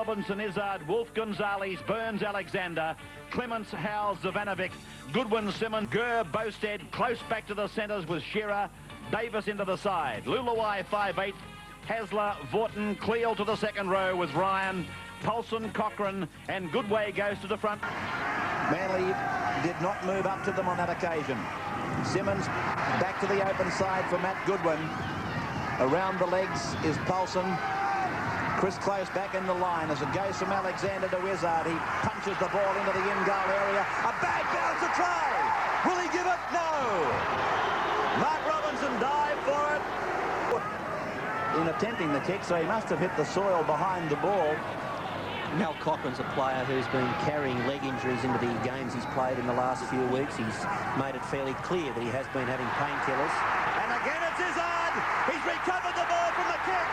Robinson, Izzard, Wolf, Gonzalez, Burns, Alexander, Clements, Howes, Zavanovic, Goodwin, Simmons, Gurr, Bosted, close back to the centres with Shearer, Davis into the side. Luluai 5'8", Hasler, Vorton, Cleal to the second row with Ryan, Paulson, Cochrane, and Goodway goes to the front. Manly did not move up to them on that occasion. Simmons back to the open side for Matt Goodwin. Around the legs is Paulson. Chris Close back in the line as it goes from Alexander to Izzard. He punches the ball into the in-goal area. A bag bounce, a try. Will he give it? No. Mark Robinson dived for it in attempting the kick, so he must have hit the soil behind the ball. Mel Cochrane's a player who's been carrying leg injuries into the games he's played in the last few weeks. He's made it fairly clear that he has been having painkillers. And again it's Izzard. He's recovered the ball from the kick.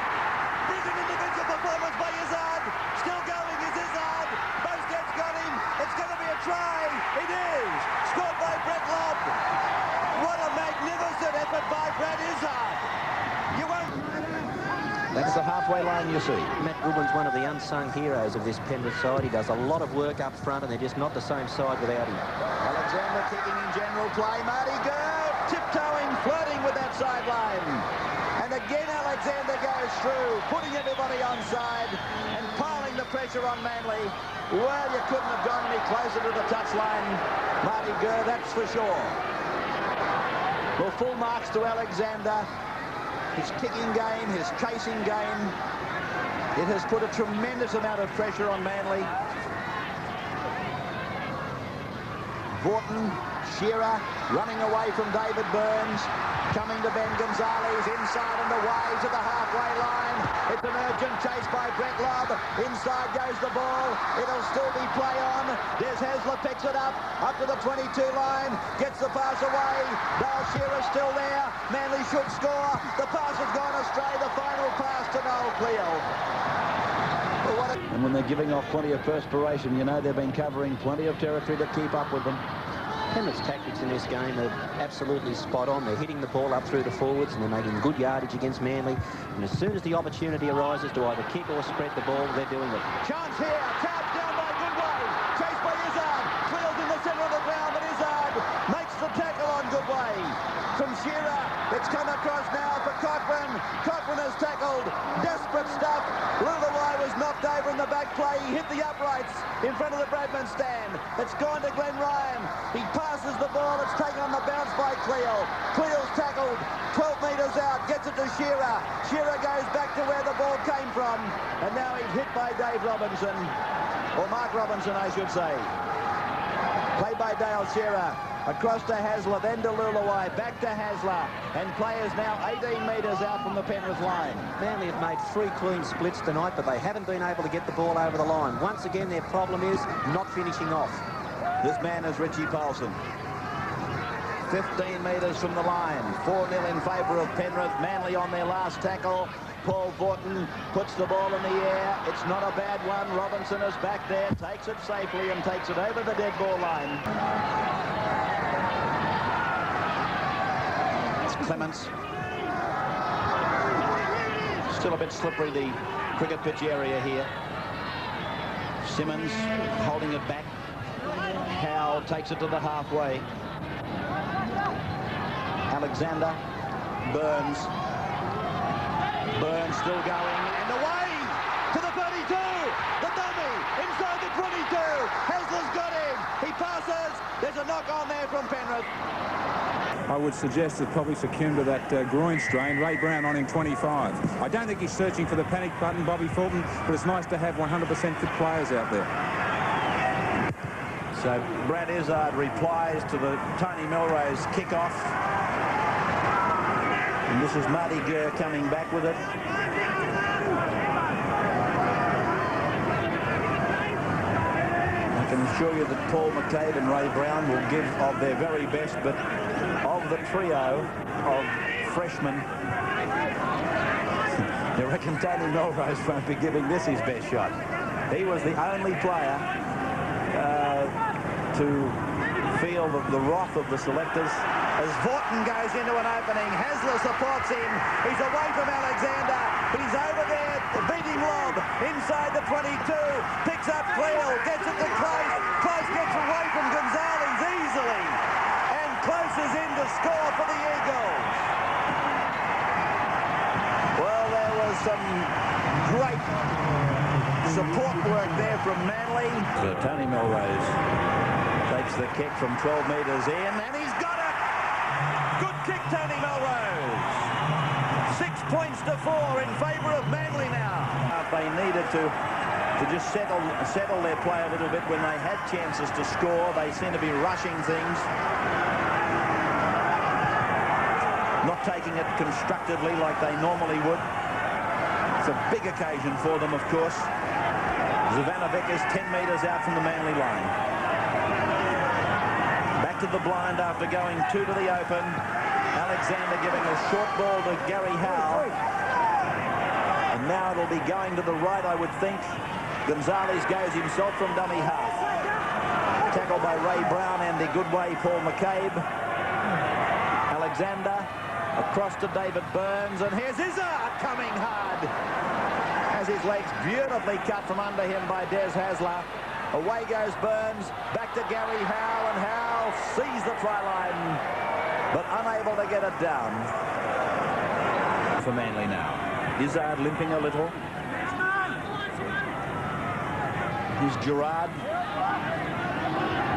Brilliant individual performance by Izzard. Still going is Izzard. Bosted's got him. It's going to be a try. It is. Scored by Brett Lobb. What a magnificent effort by Brad Izzard. You won't... That's the halfway line you see. Matt Goodwin's one of the unsung heroes of this Penrith side. He does a lot of work up front and they're just not the same side without him. Alexander kicking in general play. Marty Gurr tiptoeing, flirting with that sideline. And again Alexander goes through, putting everybody onside and piling the pressure on Manly. Well, you couldn't have gone any closer to the touchline, Marty Gurr, that's for sure. Well, full marks to Alexander. His kicking game, his chasing game, it has put a tremendous amount of pressure on Manly. Vorton, Shearer, running away from David Burns, coming to Ben Gonzalez, inside and away to the halfway line. It's an urgent chase by Brett Lobb. Inside goes the ball. It'll still be play on. Des Hasler picks it up to the 22 line, gets the pass away. Dale Shearer's still there. Manly should score. The pass has gone astray. The final pass to Noel Cleal. And when they're giving off plenty of perspiration, you know they've been covering plenty of territory to keep up with them. Penrith's tactics in this game are absolutely spot on. They're hitting the ball up through the forwards and they're making good yardage against Manly. And as soon as the opportunity arises to either kick or spread the ball, they're doing it. Chance here, tapped down by Goodway, chased by Izzard, Cleal's in the centre of the ground, but Izzard makes the tackle on Goodway. From Shearer, it's come across now for Cochrane. Cochrane has tackled, desperate stuff. Luluai was knocked over in the back play. He hit the uprights in front of the Bradman stand. It's gone to Glenn Ryan. He passes the ball. It's taken on the bounce by Cleal. Cleal's tackled 12 metres out. Gets it to Shearer. Shearer goes back to where the ball came from. And now he's hit by Dave Robinson. Or Mark Robinson, I should say. Played by Dale Shearer. Across to Hasler, then to Luluai, back to Hasler, and players now 18 metres out from the Penrith line. Manly have made 3 clean splits tonight, but they haven't been able to get the ball over the line. Once again, their problem is not finishing off. This man is Richie Paulson. 15 metres from the line, 4-0 in favour of Penrith. Manly on their last tackle. Paul Vorton puts the ball in the air. It's not a bad one. Robinson is back there, takes it safely and takes it over the dead ball line. Clements. Still a bit slippery, the cricket pitch area here. Simmons holding it back. Howe takes it to the halfway. Alexander. Burns. Burns still going. And away to the 32. The dummy inside the 22. Hasler's got him. He passes. There's a knock on there from Penrith. I would suggest it's probably succumbed to that groin strain. Ray Brown on him 25. I don't think he's searching for the panic button, Bobby Fulton, but it's nice to have 100% fit players out there. So Brad Izzard replies to the Tony Melrose kickoff. And this is Marty Gurr coming back with it. I can assure you that Paul McCabe and Ray Brown will give of their very best, but of the trio of freshmen, you reckon Tony Melrose won't be giving this his best shot. He was the only player to feel the wrath of the selectors. As Vorton goes into an opening, Hasler supports him. He's away from Alexander. He's over there, beating lob, inside the 22, picks up Cleo, gets it to Close. Close gets away from Gonzalez easily, and Close is in to score for the Eagles. Well, there was some great support work there from Manly. So Tony Melrose takes the kick from 12 metres in, and he's got it! Good kick, Tony Melrose. 6 points to 4 in favour of Manly now. They needed to just settle their play a little bit when they had chances to score. They seem to be rushing things. Not taking it constructively like they normally would. It's a big occasion for them, of course. Ivanovic is 10 metres out from the Manly line. Back to the blind after going 2 to the open. Alexander giving a short ball to Gary Howe. And now it'll be going to the right, I would think. Gonzalez goes himself from dummy half. Tackled by Ray Brown, Andy Goodway, Paul McCabe. Alexander across to David Burns, and here's Izzard coming hard. Has his legs beautifully cut from under him by Des Hasler. Away goes Burns, back to Gary Howe, and Howe sees the try line, but unable to get it down. For Manly now. Izzard limping a little. Here's Gerard.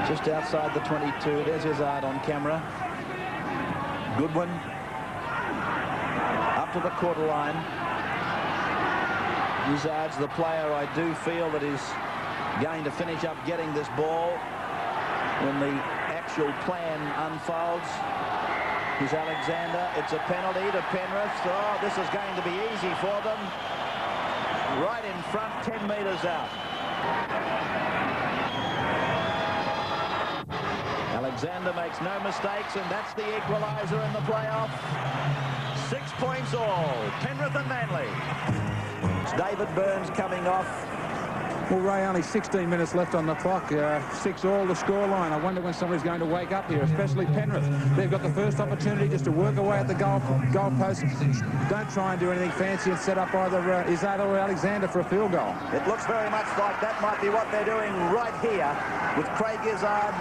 Just outside the 22. There's Izzard on camera. Goodwin. Up to the quarter line. Izzard's the player I do feel that is going to finish up getting this ball when the actual plan unfolds. Here's Alexander. It's a penalty to Penrith. Oh, this is going to be easy for them. Right in front, 10 metres out. Alexander makes no mistakes, and that's the equaliser in the playoff. 6 points all. Penrith and Manly. It's David Burns coming off. Well, Ray, only 16 minutes left on the clock. 6-all the scoreline. I wonder when somebody's going to wake up here, especially Penrith. They've got the first opportunity just to work away at the goal post. Don't try and do anything fancy and set up either Izzard or Alexander for a field goal. It looks very much like that might be what they're doing right here with Craig Izzard,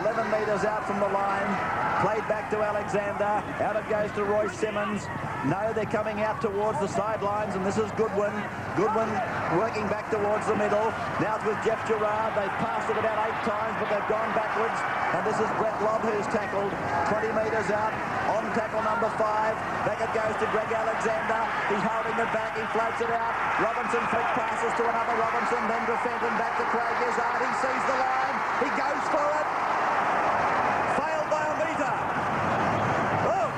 11 metres out from the line. Played back to Alexander. Out it goes to Royce Simmons. No, they're coming out towards the sidelines, and this is Goodwin. Goodwin working back towards the middle. Now it's with Jeff Gerard. They've passed it about 8 times, but they've gone backwards. And this is Brett Lobb who's tackled 20 metres out on tackle number 5. Back it goes to Greg Alexander. He's holding it back. He floats it out. Robinson flick passes to another Robinson, then to Fenton, back to Craig Izzard. He sees the line. He goes for it. Failed by a metre. Oh!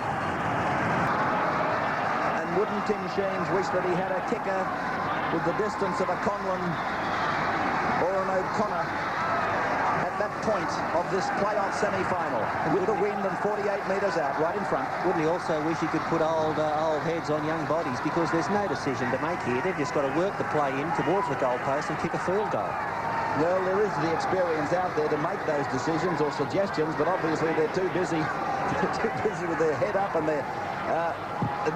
And wouldn't Tim Sheens wish that he had a kicker with the distance of a Conlon or an O'Connor at that point of this playoff semi-final, with the wind and 48 metres out right in front. Wouldn't he also wish he could put old heads on young bodies, because there's no decision to make here. They've just got to work the play in towards the goalpost and kick a field goal. Well, there is the experience out there to make those decisions or suggestions, but obviously they're too busy with their head up and their...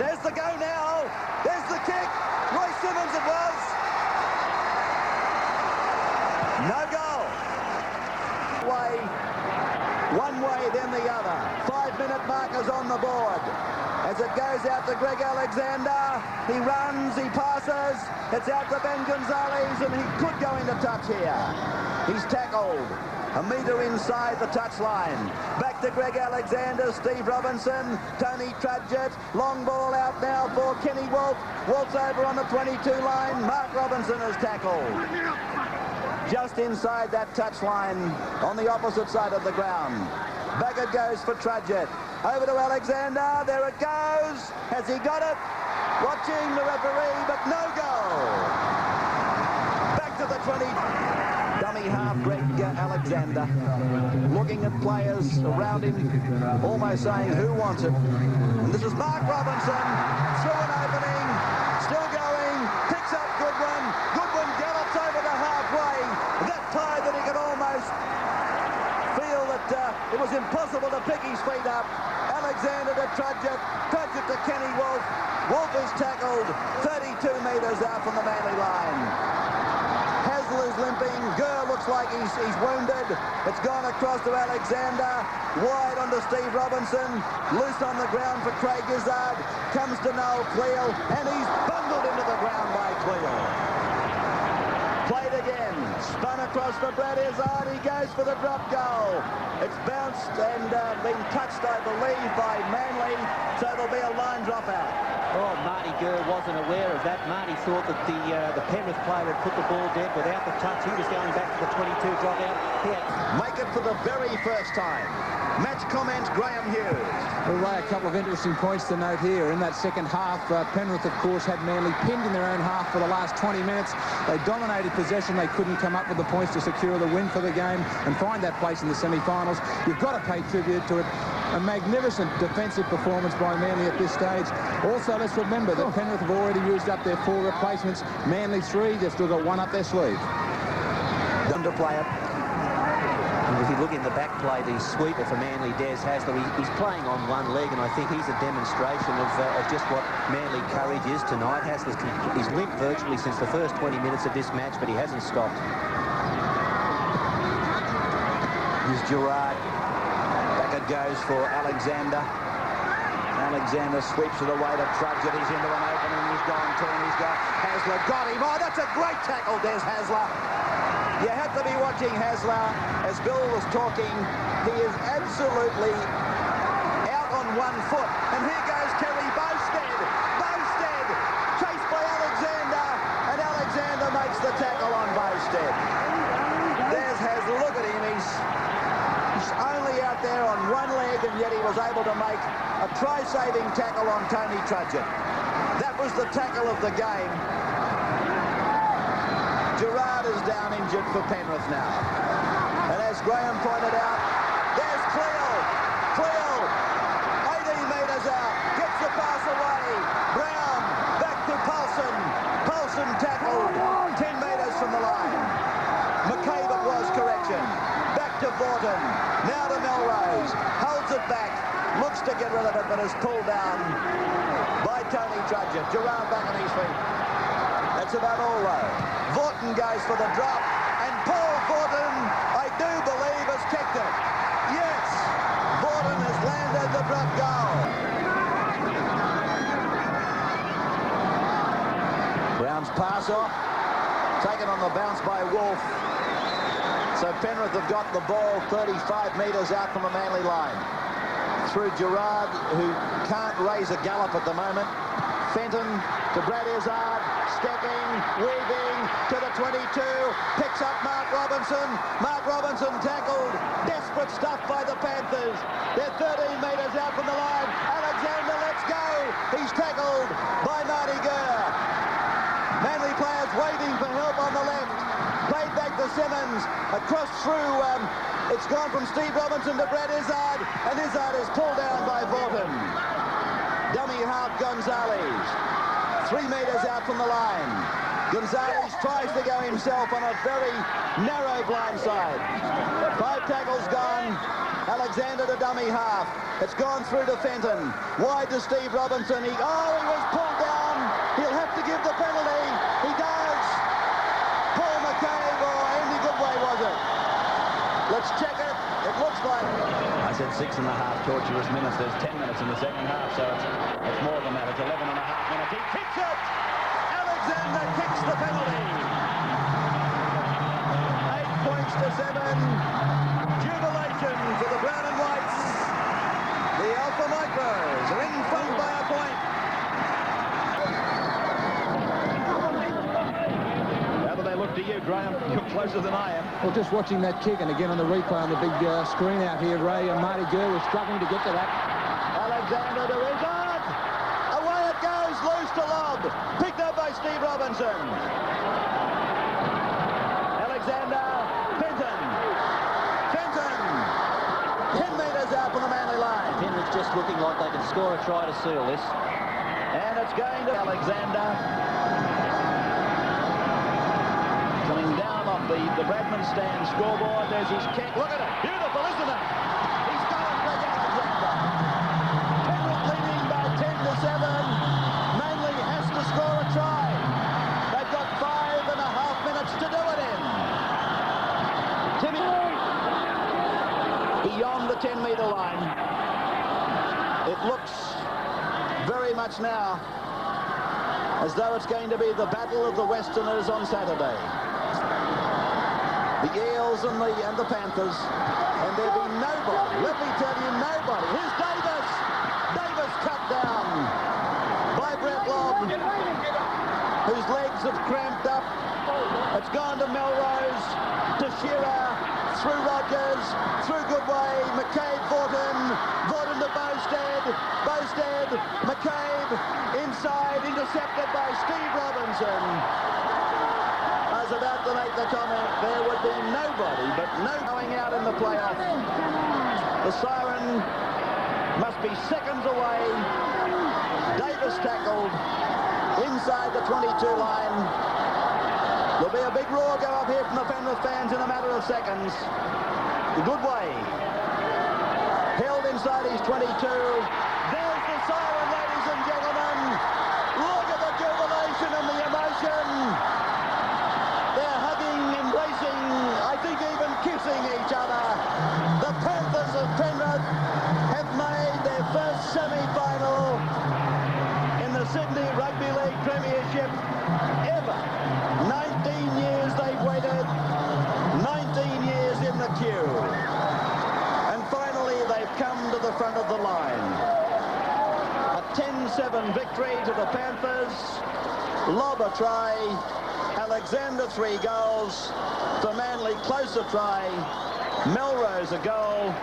there's the go now. There's the kick. Royce Simmons it was. No goal. One way, then the other. 5-minute markers on the board. As it goes out to Greg Alexander, he runs, he passes, it's out to Ben Gonzalez, and he could go into touch here. He's tackled a metre inside the touchline. Back to Greg Alexander, Steve Robinson, Tony Trudgett, long ball out now for Kenny Wolf. Wolf's over on the 22 line, Mark Robinson is tackled. Just inside that touchline on the opposite side of the ground. Back it goes for Trudgett. Over to Alexander. There it goes. Has he got it? Watching the referee, but no goal. Back to the 20. Dummy half, Greg Alexander. Looking at players around him, almost saying, who wants it? And this is Mark Robinson. Through an opening. Still going. Picks up Goodwin. Goodwin gallops over to halfway. That tie that he could almost feel that it was impossible to pick his feet up. Alexander to Trudgett. Trudgett to Kenny Wolf. Wolf is tackled 32 metres out from the Manly line. Hasler is limping. Gurr looks like he's wounded. It's gone across to Alexander. Wide onto Steve Robinson. Loose on the ground for Craig Izzard. Comes to Noel Cleal. And he's bundled into the ground by Cleal. Played again. Spun across for Brad Izzard. He goes for the drop goal. It's bounced and been touched, I believe, by Manly. So there'll be a line dropout. Oh, Marty Gurr wasn't aware of that. Marty thought that the Penrith player had put the ball dead without the touch. He was going back to the 22 dropout. Make it for the very first time. Match comments, Graham Hughes. Well, Ray, a couple of interesting points to note here. In that second half, Penrith, of course, had Manly pinned in their own half for the last 20 minutes. They dominated possession. They couldn't come up with the points to secure the win for the game and find that place in the semi-finals. You've got to pay tribute to it. A magnificent defensive performance by Manly at this stage. Also, let's remember that Penrith have already used up their 4 replacements. Manly 3, they've still got 1 up their sleeve. Underplay it. And if you look in the back play, the sweeper for Manly, Des Hasler, he's playing on one leg, and I think he's a demonstration of just what Manly courage is tonight. He's limped virtually since the first 20 minutes of this match, but he hasn't stopped. Here's Gerard. Back it goes for Alexander. Alexander sweeps it away to Trudgett. He's into an opening. He's gone 10. He's got Hasler. Got him. Oh, that's a great tackle, Des Hasler. You have to be watching Hasler. As Bill was talking, he is absolutely out on 1 foot. And here goes Terry Bowstead. Bowstead chased by Alexander. And Alexander makes the tackle on Bowstead. Des Hasler, look at him. He's only out there on 1 leg, and yet he was able to make a try-saving tackle on Tony Trudgett. That was the tackle of the game. Gerard is down injured for Penrith now. And as Graham pointed out, there's Cleal. Cleal, 18 metres out, gets the pass away. Brown, back to Paulson. Paulson tackled 10 metres from the line. McCabe it was, correction. Back to Vaughton. Now to Melrose. Holds it back. Looks to get rid of it, but is pulled down by Tony Trudgett. Gerard back on his feet. That's about all, though. Vaughton goes for the drop, and Paul Vaughton, I do believe, has kicked it. Yes, Vaughton has landed the drop goal. Brown's pass off, taken on the bounce by Wolf. So Penrith have got the ball 35 metres out from the Manly line. Through Gerard, who can't raise a gallop at the moment. Fenton to Brad Izzard, stepping, weaving to the 22, picks up Mark Robinson. Mark Robinson tackled. Desperate stuff by the Panthers. They're 13 metres out from the line. Alexander lets go. He's tackled by Marty Gurr. Manly players waiting for help on the left. Played back to Simmons. Across through, it's gone from Steve Robinson to Brad Izzard, and Izzard is pulled down by Vaughton. Dummy half Gonzalez. 3 metres out from the line. Gonzalez tries to go himself on a very narrow blindside. 5 tackles gone. Alexander to dummy half. It's gone through to Fenton. Wide to Steve Robinson. He was pulled down. He'll have to give the penalty. He does. Paul McCabe or Andy Goodway, was it? Let's check it. It looks like... I said 6.5 torturous minutes. There's 10 minutes in the second half, so it's more than that. It's 11.5 minutes. He kicks it! Alexander kicks the penalty. 8 points to 7. Jubilation for the Brown and Whites. The Alpha Micros are in front by a point. How do they look to you, Graham? You're closer than I am. Well, just watching that kick, and again on the replay on the big screen out here, Ray, and Marty Gurr was struggling to get to that. Alexander to Izzard. Away it goes, loose to lob. Picked up by Steve Robinson. Alexander, Fenton. Fenton. 10 metres out from the Manly line. Penrith just looking like they can score a try to seal this. And it's going to Alexander. Coming down off the Bradman stand scoreboard. There's his kick. Look at it. Beautiful, isn't it? He's gone, Greg Alexander. Penrith leading by 10 to 7. beyond the 10-metre line. It looks very much now as though it's going to be the battle of the Westerners on Saturday. The Eels and the Panthers, and there'll be nobody, let me tell you, nobody. Here's Davis. Davis cut down by Brett Lobb, whose legs have cramped up. It's gone to Melrose, to Shearer, through Rogers, through Goodway, McCabe, Vaughton to Bowstead, McCabe, inside, intercepted by Steve Robinson. I was about to make the comment, there would be nobody, but no going out in the playoff. The siren must be seconds away. Davis tackled inside the 22 line. There'll be a big roar go up here from the Penrith fans in a matter of seconds. Goodway held inside his 22. There's the siren, ladies and gentlemen. Look at the jubilation and the emotion. They're hugging, embracing, I think even kissing each other. The Panthers of Penrith have made their first semi-final in the Sydney Rugby League Premiership ever. 19 years they've waited, 19 years in the queue. And finally they've come to the front of the line. A 10-7 victory to the Panthers. Lobb a try, Alexander 3 goals, for Manly close a try, Melrose a goal,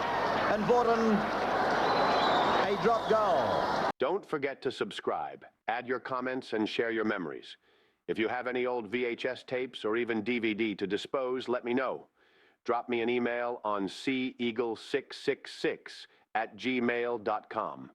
and Vaughton a drop goal. Don't forget to subscribe, add your comments, and share your memories. If you have any old VHS tapes or even DVD to dispose, let me know. Drop me an email on ceagle666@gmail.com.